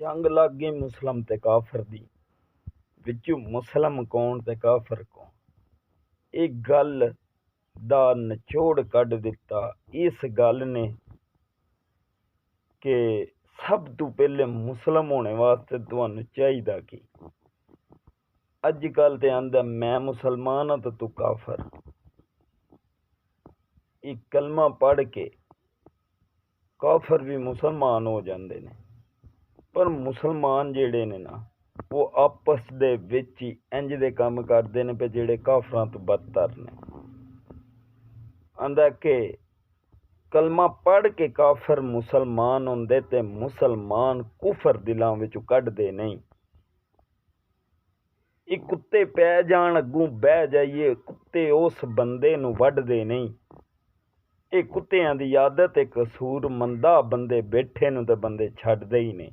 जंग लग गई मुसलम ते काफर दी। विचों मुसलम कौन ते काफर कौन, एक गल दा निचोड़ कढ दिता इस गल ने कि सब तो पहले मुसलम होने वास्ते तुहानू चाहिदा की। अजकल ते आंदा मैं मुसलमान हाँ तो तू काफर। एक कलमा पढ़ के काफर भी मुसलमान हो जाते ने, पर मुसलमान जेड़े ने ना वो आपस दे विच ही इंज दे काम करते ने पे जेड़े काफरां तो बदतर ने। आंदा के कलमा पढ़ के काफर मुसलमान होंदे ते मुसलमान कुफर दिलां विचों कढदे नहीं। एक कुत्ते पै जान अगों बह जाइए, कुत्ते उस बंदे नूं वढदे नहीं। ये कुत्तियां दी आदत, एक कसूर मंदा बंदे बैठे नूं ते बंदे छड्डदे ही नहीं।